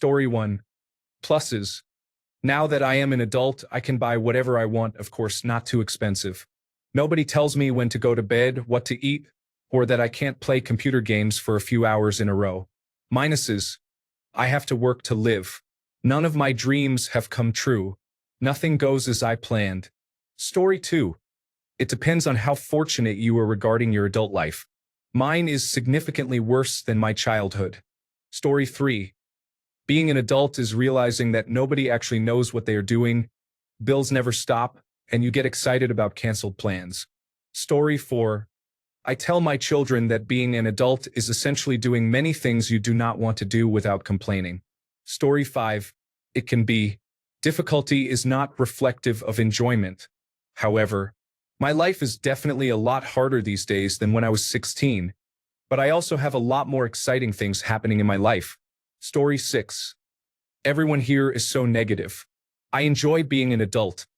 Story 1. Pluses. Now that I am an adult, I can buy whatever I want, of course, not too expensive. Nobody tells me when to go to bed, what to eat, or that I can't play computer games for a few hours in a row. Minuses. I have to work to live. None of my dreams have come true. Nothing goes as I planned. Story 2. It depends on how fortunate you are regarding your adult life. Mine is significantly worse than my childhood. Story 3. Being an adult is realizing that nobody actually knows what they are doing, bills never stop, and you get excited about canceled plans. Story 4. I tell my children that being an adult is essentially doing many things you do not want to do without complaining. Story 5. It can be. Difficulty is not reflective of enjoyment. However, my life is definitely a lot harder these days than when I was 16, but I also have a lot more exciting things happening in my life. Story 6. Everyone here is so negative. I enjoy being an adult.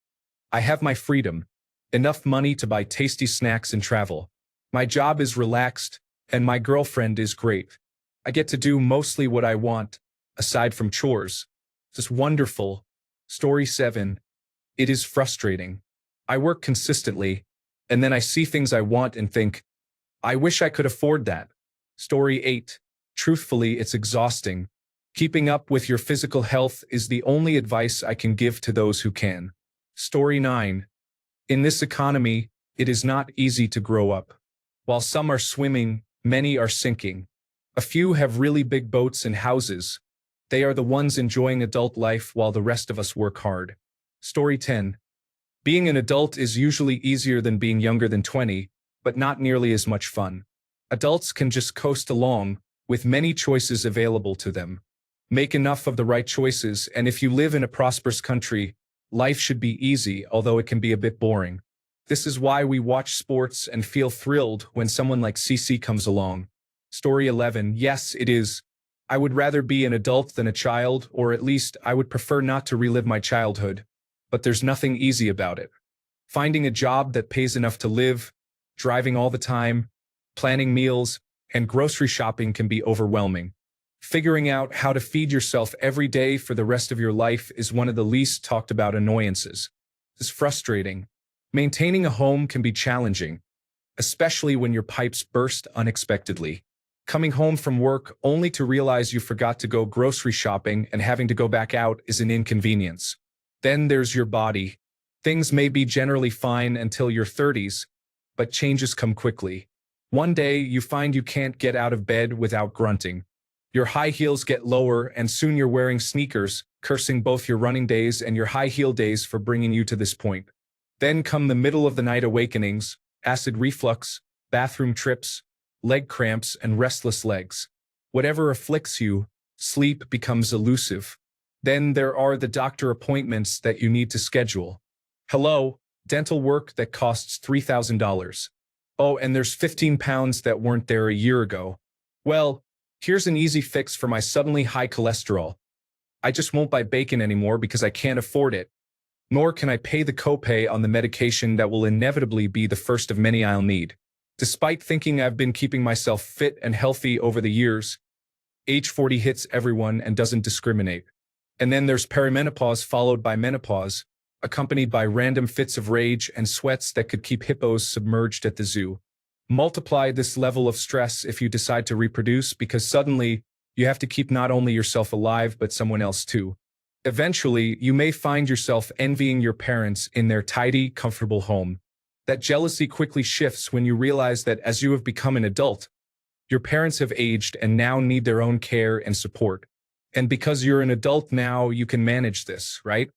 I have my freedom, enough money to buy tasty snacks and travel. My job is relaxed, and my girlfriend is great. I get to do mostly what I want, aside from chores. It's wonderful. Story 7. It is frustrating. I work consistently, and then I see things I want and think, I wish I could afford that. Story 8. Truthfully, it's exhausting. Keeping up with your physical health is the only advice I can give to those who can. Story 9. In this economy, it is not easy to grow up. While some are swimming, many are sinking. A few have really big boats and houses. They are the ones enjoying adult life while the rest of us work hard. Story 10. Being an adult is usually easier than being younger than 20, but not nearly as much fun. Adults can just coast along, with many choices available to them. Make enough of the right choices, and if you live in a prosperous country, life should be easy, although it can be a bit boring. This is why we watch sports and feel thrilled when someone like CC comes along. Story 11. Yes, it is. I would rather be an adult than a child, or at least I would prefer not to relive my childhood. But there's nothing easy about it. Finding a job that pays enough to live, driving all the time, planning meals, and grocery shopping can be overwhelming. Figuring out how to feed yourself every day for the rest of your life is one of the least talked about annoyances. It's frustrating. Maintaining a home can be challenging, especially when your pipes burst unexpectedly. Coming home from work only to realize you forgot to go grocery shopping and having to go back out is an inconvenience. Then there's your body. Things may be generally fine until your 30s, but changes come quickly. One day you find you can't get out of bed without grunting. Your high heels get lower and soon you're wearing sneakers, cursing both your running days and your high heel days for bringing you to this point. Then come the middle of the night awakenings, acid reflux, bathroom trips, leg cramps, and restless legs. Whatever afflicts you, sleep becomes elusive. Then there are the doctor appointments that you need to schedule. Hello, dental work that costs $3,000. Oh, and there's 15 pounds that weren't there a year ago. Well, here's an easy fix for my suddenly high cholesterol. I just won't buy bacon anymore because I can't afford it. Nor can I pay the copay on the medication that will inevitably be the first of many I'll need. Despite thinking I've been keeping myself fit and healthy over the years, age 40 hits everyone and doesn't discriminate. And then there's perimenopause followed by menopause, accompanied by random fits of rage and sweats that could keep hippos submerged at the zoo. Multiply this level of stress if you decide to reproduce because suddenly you have to keep not only yourself alive but someone else too. Eventually, you may find yourself envying your parents in their tidy, comfortable home. That jealousy quickly shifts when you realize that as you have become an adult, your parents have aged and now need their own care and support. And because you're an adult now, you can manage this, right?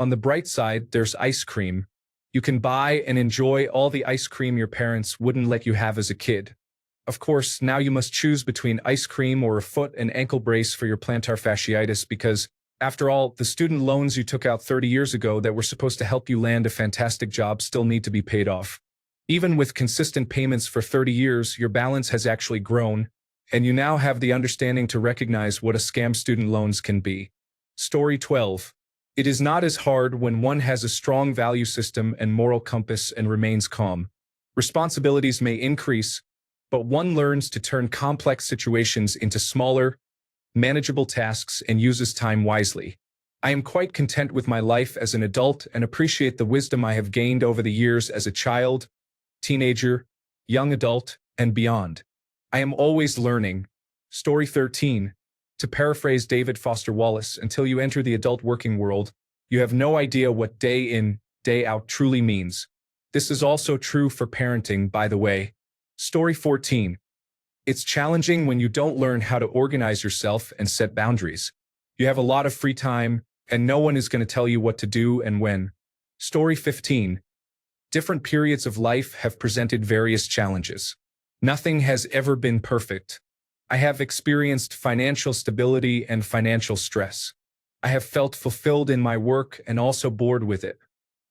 On the bright side, there's ice cream. You can buy and enjoy all the ice cream your parents wouldn't let you have as a kid. Of course, now you must choose between ice cream or a foot and ankle brace for your plantar fasciitis because, after all, the student loans you took out 30 years ago that were supposed to help you land a fantastic job still need to be paid off. Even with consistent payments for 30 years, your balance has actually grown, and you now have the understanding to recognize what a scam student loans can be. Story 12. It is not as hard when one has a strong value system and moral compass and remains calm. Responsibilities may increase, but one learns to turn complex situations into smaller, manageable tasks, and uses time wisely. I am quite content with my life as an adult and appreciate the wisdom I have gained over the years as a child, teenager, young adult, and beyond. I am always learning. Story 13. To paraphrase David Foster Wallace, until you enter the adult working world, you have no idea what day in, day out truly means. This is also true for parenting, by the way. Story 14. It's challenging when you don't learn how to organize yourself and set boundaries. You have a lot of free time, and no one is going to tell you what to do and when. Story 15. Different periods of life have presented various challenges. Nothing has ever been perfect. I have experienced financial stability and financial stress. I have felt fulfilled in my work and also bored with it.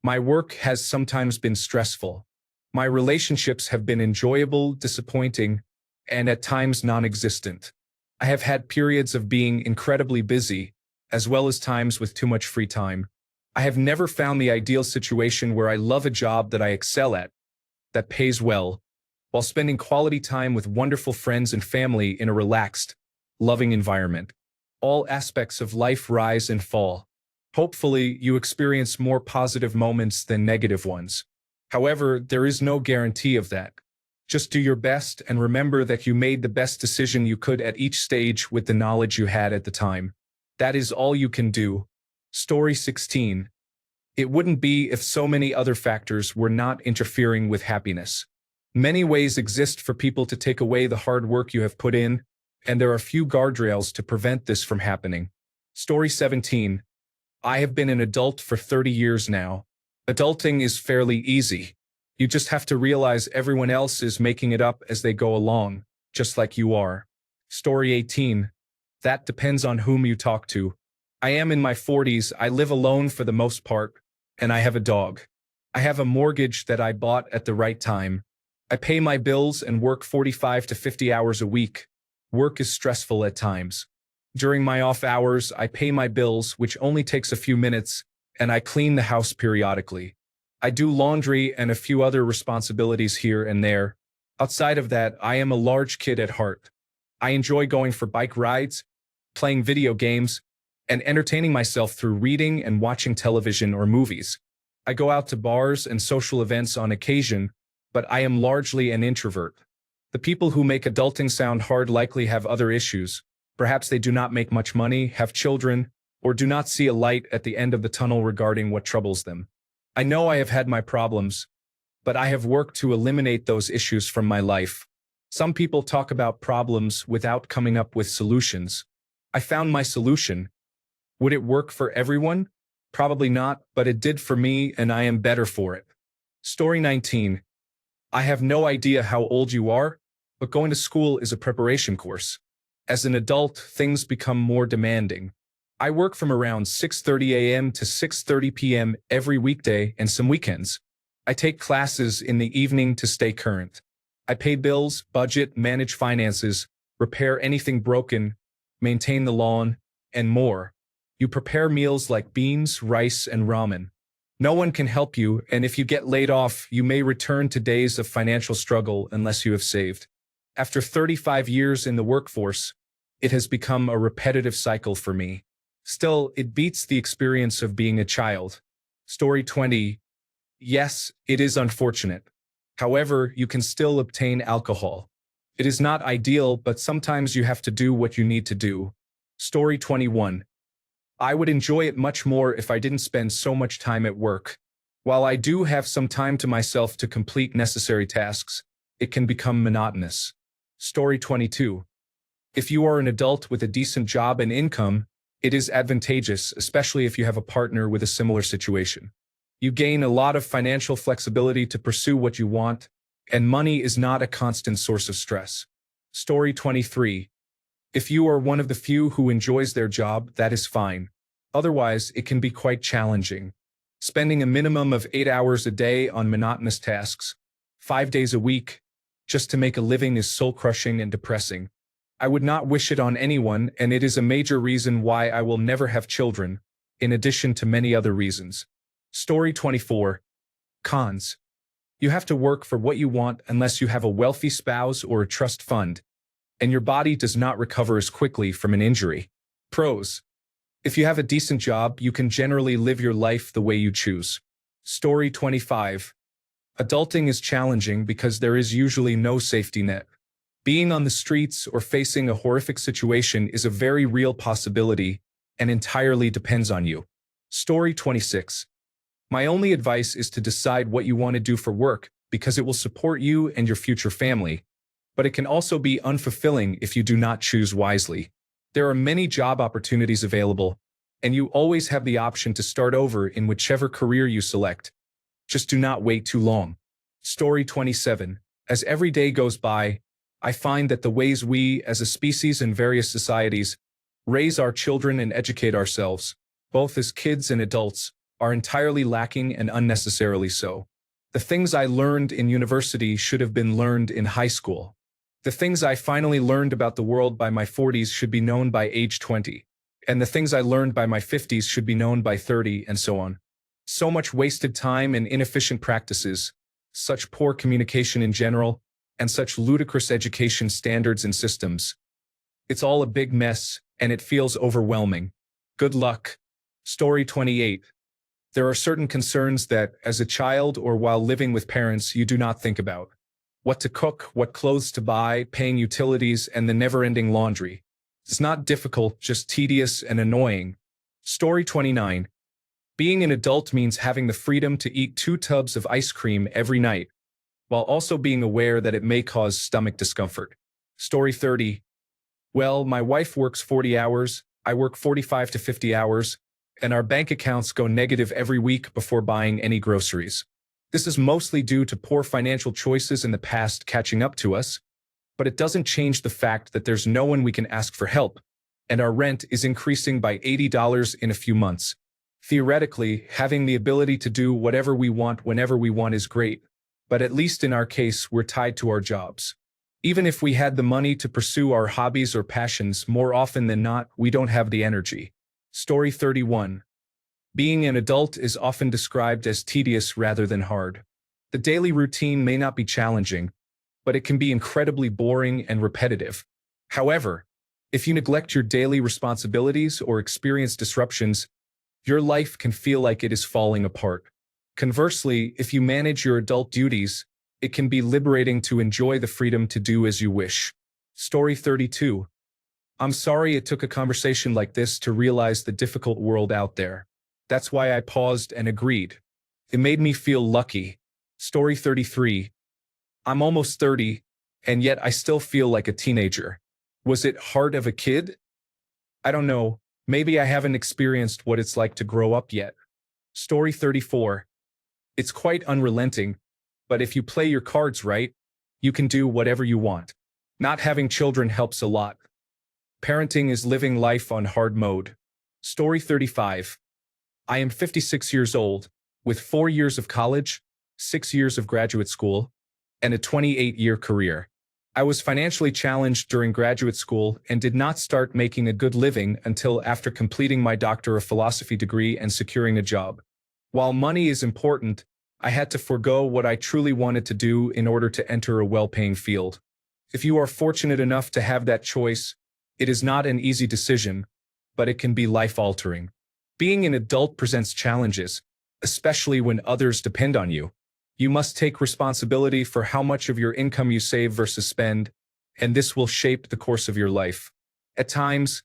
My work has sometimes been stressful. My relationships have been enjoyable, disappointing, and at times non-existent. I have had periods of being incredibly busy, as well as times with too much free time. I have never found the ideal situation where I love a job that I excel at, that pays well, while spending quality time with wonderful friends and family in a relaxed, loving environment. All aspects of life rise and fall. Hopefully, you experience more positive moments than negative ones. However, there is no guarantee of that. Just do your best and remember that you made the best decision you could at each stage with the knowledge you had at the time. That is all you can do. Story 16. It wouldn't be if so many other factors were not interfering with happiness. Many ways exist for people to take away the hard work you have put in, and there are few guardrails to prevent this from happening. Story 17. I have been an adult for 30 years now. Adulting is fairly easy. You just have to realize everyone else is making it up as they go along, just like you are. Story 18. That depends on whom you talk to. I am in my 40s, I live alone for the most part, and I have a dog. I have a mortgage that I bought at the right time. I pay my bills and work 45 to 50 hours a week. Work is stressful at times. During my off hours, I pay my bills, which only takes a few minutes, and I clean the house periodically. I do laundry and a few other responsibilities here and there. Outside of that, I am a large kid at heart. I enjoy going for bike rides, playing video games, and entertaining myself through reading and watching television or movies. I go out to bars and social events on occasion, but I am largely an introvert. The people who make adulting sound hard likely have other issues. Perhaps they do not make much money, have children, or do not see a light at the end of the tunnel regarding what troubles them. I know I have had my problems, but I have worked to eliminate those issues from my life. Some people talk about problems without coming up with solutions. I found my solution. Would it work for everyone? Probably not, but it did for me and I am better for it. Story 19. I have no idea how old you are, but going to school is a preparation course. As an adult, things become more demanding. I work from around 6:30 a.m. to 6:30 p.m. every weekday and some weekends. I take classes in the evening to stay current. I pay bills, budget, manage finances, repair anything broken, maintain the lawn, and more. You prepare meals like beans, rice, and ramen. No one can help you, and if you get laid off, you may return to days of financial struggle unless you have saved. After 35 years in the workforce, it has become a repetitive cycle for me. Still, it beats the experience of being a child. Story 20. Yes, it is unfortunate. However, you can still obtain alcohol. It is not ideal, but sometimes you have to do what you need to do. Story 21. I would enjoy it much more if I didn't spend so much time at work. While I do have some time to myself to complete necessary tasks, it can become monotonous. Story 22. If you are an adult with a decent job and income, it is advantageous, especially if you have a partner with a similar situation. You gain a lot of financial flexibility to pursue what you want, and money is not a constant source of stress. Story 23. If you are one of the few who enjoys their job, that is fine. Otherwise, it can be quite challenging. Spending a minimum of 8 hours a day on monotonous tasks, 5 days a week, just to make a living is soul-crushing and depressing. I would not wish it on anyone, and it is a major reason why I will never have children, in addition to many other reasons. Story 24. Cons. You have to work for what you want unless you have a wealthy spouse or a trust fund. and your body does not recover as quickly from an injury. Pros: if you have a decent job, you can generally live your life the way you choose. Story 25. Adulting is challenging because there is usually no safety net. Being on the streets or facing a horrific situation is a very real possibility and entirely depends on you. Story 26. My only advice is to decide what you want to do for work because it will support you and your future family, but it can also be unfulfilling if you do not choose wisely. There are many job opportunities available, and you always have the option to start over in whichever career you select. Just do not wait too long. Story 27. As every day goes by, I find that the ways we, as a species and various societies, raise our children and educate ourselves, both as kids and adults, are entirely lacking and unnecessarily so. The things I learned in university should have been learned in high school. The things I finally learned about the world by my 40s should be known by age 20. And the things I learned by my 50s should be known by 30, and so on. So much wasted time and inefficient practices, such poor communication in general, and such ludicrous education standards and systems. It's all a big mess, and it feels overwhelming. Good luck. Story 28. There are certain concerns that, as a child or while living with parents, you do not think about. What to cook, what clothes to buy, paying utilities, and the never-ending laundry. It's not difficult, just tedious and annoying. Story 29. Being an adult means having the freedom to eat 2 tubs of ice cream every night, while also being aware that it may cause stomach discomfort. Story 30. Well, my wife works 40 hours, I work 45 to 50 hours, and our bank accounts go negative every week before buying any groceries. This is mostly due to poor financial choices in the past catching up to us, but it doesn't change the fact that there's no one we can ask for help, and our rent is increasing by $80 in a few months. Theoretically, having the ability to do whatever we want whenever we want is great, but at least in our case, we're tied to our jobs. Even if we had the money to pursue our hobbies or passions, more often than not, we don't have the energy. Story 31. Being an adult is often described as tedious rather than hard. The daily routine may not be challenging, but it can be incredibly boring and repetitive. However, if you neglect your daily responsibilities or experience disruptions, your life can feel like it is falling apart. Conversely, if you manage your adult duties, it can be liberating to enjoy the freedom to do as you wish. Story 32. I'm sorry it took a conversation like this to realize the difficult world out there. That's why I paused and agreed. It made me feel lucky. Story 33. I'm almost 30, and yet I still feel like a teenager. Was it hard of a kid? I don't know. Maybe I haven't experienced what it's like to grow up yet. Story 34. It's quite unrelenting, but if you play your cards right, you can do whatever you want. Not having children helps a lot. Parenting is living life on hard mode. Story 35. I am 56 years old, with 4 years of college, 6 years of graduate school, and a 28-year career. I was financially challenged during graduate school and did not start making a good living until after completing my Doctor of Philosophy degree and securing a job. While money is important, I had to forego what I truly wanted to do in order to enter a well-paying field. If you are fortunate enough to have that choice, it is not an easy decision, but it can be life-altering. Being an adult presents challenges, especially when others depend on you. You must take responsibility for how much of your income you save versus spend, and this will shape the course of your life. At times,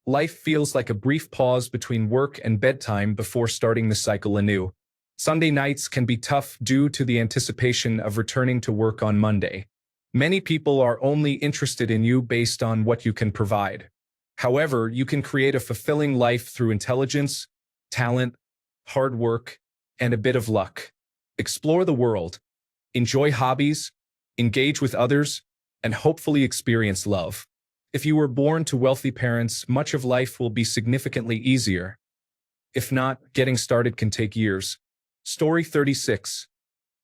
life feels like a brief pause between work and bedtime before starting the cycle anew. Sunday nights can be tough due to the anticipation of returning to work on Monday. Many people are only interested in you based on what you can provide. However, you can create a fulfilling life through intelligence, talent, hard work, and a bit of luck. Explore the world, enjoy hobbies, engage with others, and hopefully experience love. If you were born to wealthy parents, much of life will be significantly easier. If not, getting started can take years. Story 36.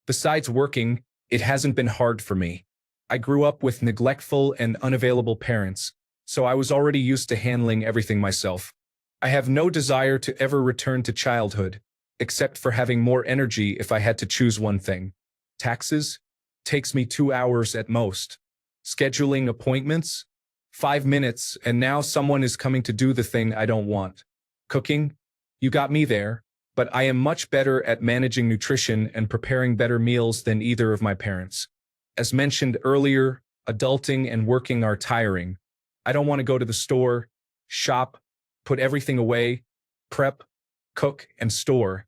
Besides working, it hasn't been hard for me. I grew up with neglectful and unavailable parents, so I was already used to handling everything myself. I have no desire to ever return to childhood, except for having more energy if I had to choose one thing. Taxes? Takes me 2 hours at most. Scheduling appointments? 5 minutes, and now someone is coming to do the thing I don't want. Cooking? You got me there, but I am much better at managing nutrition and preparing better meals than either of my parents. As mentioned earlier, adulting and working are tiring. I don't want to go to the store, shop, put everything away, prep, cook, and store.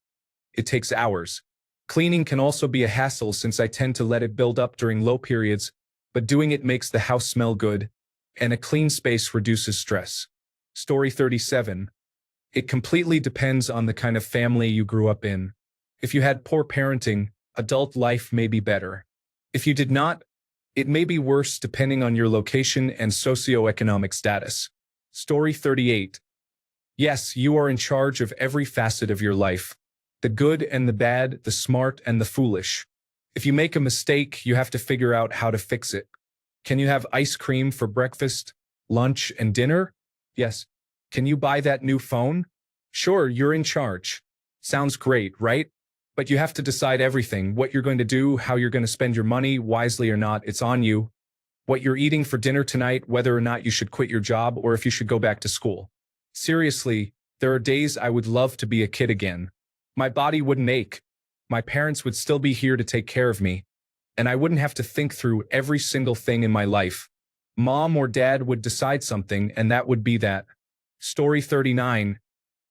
It takes hours. Cleaning can also be a hassle since I tend to let it build up during low periods, but doing it makes the house smell good, and a clean space reduces stress. Story 37. It completely depends on the kind of family you grew up in. If you had poor parenting, adult life may be better. If you did not, it may be worse depending on your location and socioeconomic status. Story 38. Yes, you are in charge of every facet of your life. The good and the bad, the smart and the foolish. If you make a mistake, you have to figure out how to fix it. Can you have ice cream for breakfast, lunch, and dinner? Yes. Can you buy that new phone? Sure, you're in charge. Sounds great, right? But you have to decide everything, what you're going to do, how you're going to spend your money, wisely or not, it's on you. What you're eating for dinner tonight, whether or not you should quit your job or if you should go back to school. Seriously, there are days I would love to be a kid again. My body wouldn't ache. My parents would still be here to take care of me. And I wouldn't have to think through every single thing in my life. Mom or dad would decide something, and that would be that. Story 39.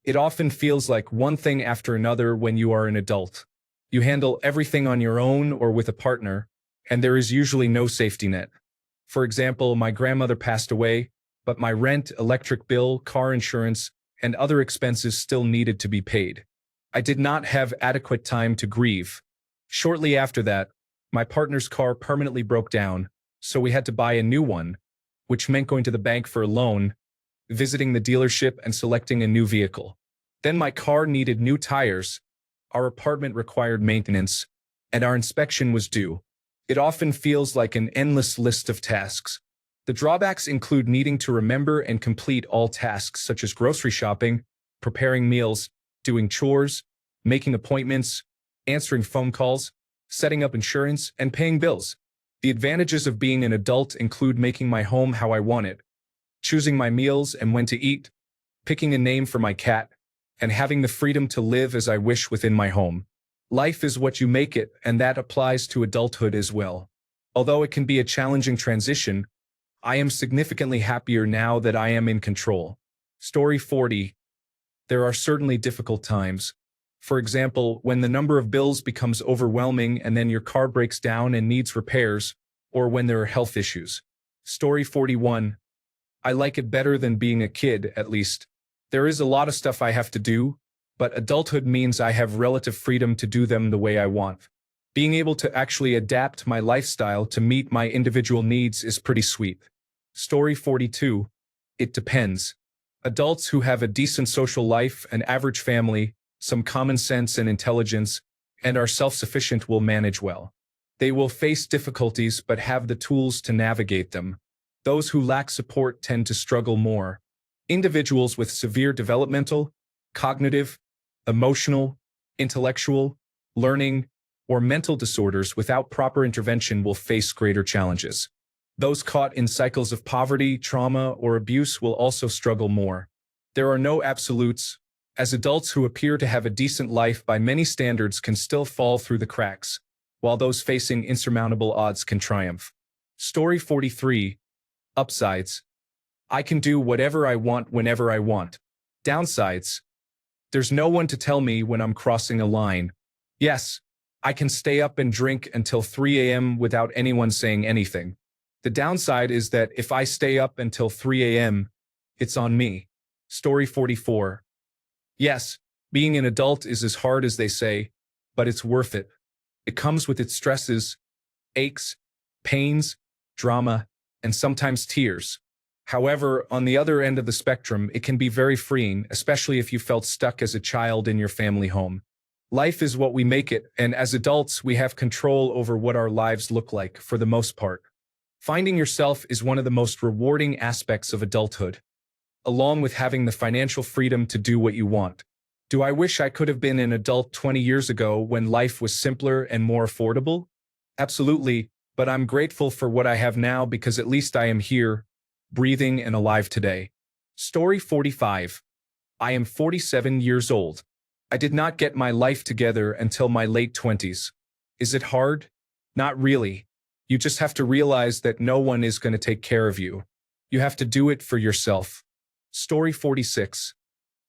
It often feels like one thing after another when you are an adult. You handle everything on your own or with a partner, and there is usually no safety net. For example, my grandmother passed away, but my rent, electric bill, car insurance, and other expenses still needed to be paid. I did not have adequate time to grieve. Shortly after that, my partner's car permanently broke down, so we had to buy a new one, which meant going to the bank for a loan, visiting the dealership, and selecting a new vehicle. Then my car needed new tires, our apartment required maintenance, and our inspection was due. It often feels like an endless list of tasks. The drawbacks include needing to remember and complete all tasks such as grocery shopping, preparing meals, doing chores, making appointments, answering phone calls, setting up insurance, and paying bills. The advantages of being an adult include making my home how I want it, choosing my meals and when to eat, picking a name for my cat, and having the freedom to live as I wish within my home. Life is what you make it, and that applies to adulthood as well. Although it can be a challenging transition, I am significantly happier now that I am in control. Story 40. There are certainly difficult times. For example, when the number of bills becomes overwhelming and then your car breaks down and needs repairs, or when there are health issues. Story 41. I like it better than being a kid, at least. There is a lot of stuff I have to do, but adulthood means I have relative freedom to do them the way I want. Being able to actually adapt my lifestyle to meet my individual needs is pretty sweet. Story 42. It depends. Adults who have a decent social life, an average family, some common sense and intelligence, and are self-sufficient will manage well. They will face difficulties but have the tools to navigate them. Those who lack support tend to struggle more. Individuals with severe developmental, cognitive, emotional, intellectual, learning, or mental disorders without proper intervention will face greater challenges. Those caught in cycles of poverty, trauma, or abuse will also struggle more. There are no absolutes, as adults who appear to have a decent life by many standards can still fall through the cracks, while those facing insurmountable odds can triumph. Story 43. Upsides. I can do whatever I want whenever I want. Downsides. There's no one to tell me when I'm crossing a line. Yes, I can stay up and drink until 3 a.m. without anyone saying anything. The downside is that if I stay up until 3 a.m., it's on me. Story 44. Yes, being an adult is as hard as they say, but it's worth it. It comes with its stresses, aches, pains, drama, and sometimes tears. However, on the other end of the spectrum, it can be very freeing, especially if you felt stuck as a child in your family home. Life is what we make it, and as adults, we have control over what our lives look like, for the most part. Finding yourself is one of the most rewarding aspects of adulthood, along with having the financial freedom to do what you want. Do I wish I could have been an adult 20 years ago when life was simpler and more affordable? Absolutely, but I'm grateful for what I have now because at least I am here, breathing, and alive today. Story 45. I am 47 years old. I did not get my life together until my late 20s. Is it hard? Not really. You just have to realize that no one is going to take care of you. You have to do it for yourself. Story 46.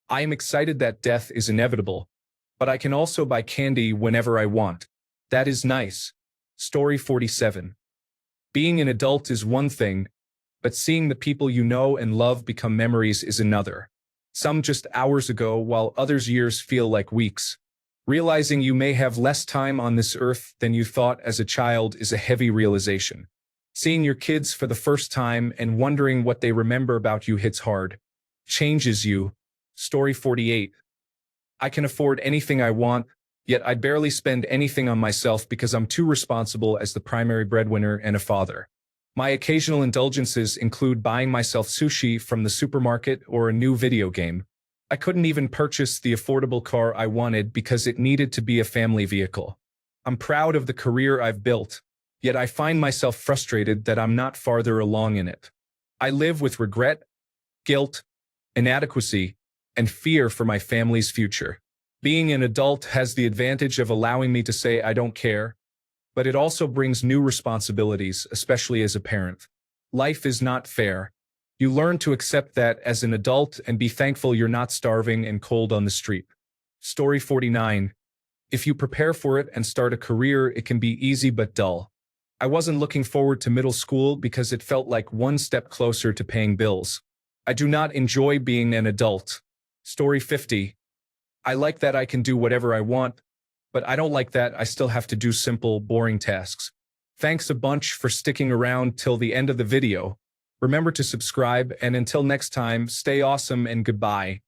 I am excited that death is inevitable, but I can also buy candy whenever I want. That is nice. Story 47. Being an adult is one thing, but seeing the people you know and love become memories is another. Some just hours ago, while others' years feel like weeks. Realizing you may have less time on this earth than you thought as a child is a heavy realization. Seeing your kids for the first time and wondering what they remember about you hits hard. Changes you. Story 48. I can afford anything I want, yet I barely spend anything on myself because I'm too responsible as the primary breadwinner and a father. My occasional indulgences include buying myself sushi from the supermarket or a new video game. I couldn't even purchase the affordable car I wanted because it needed to be a family vehicle. I'm proud of the career I've built, yet I find myself frustrated that I'm not farther along in it. I live with regret, guilt, inadequacy, and fear for my family's future. Being an adult has the advantage of allowing me to say I don't care, but it also brings new responsibilities, especially as a parent. Life is not fair. You learn to accept that as an adult and be thankful you're not starving and cold on the street. Story 49. If you prepare for it and start a career, it can be easy but dull. I wasn't looking forward to middle school because it felt like one step closer to paying bills. I do not enjoy being an adult. Story 50. I like that I can do whatever I want, but I don't like that I still have to do simple, boring tasks. Thanks a bunch for sticking around till the end of the video. Remember to subscribe, and until next time, stay awesome and goodbye.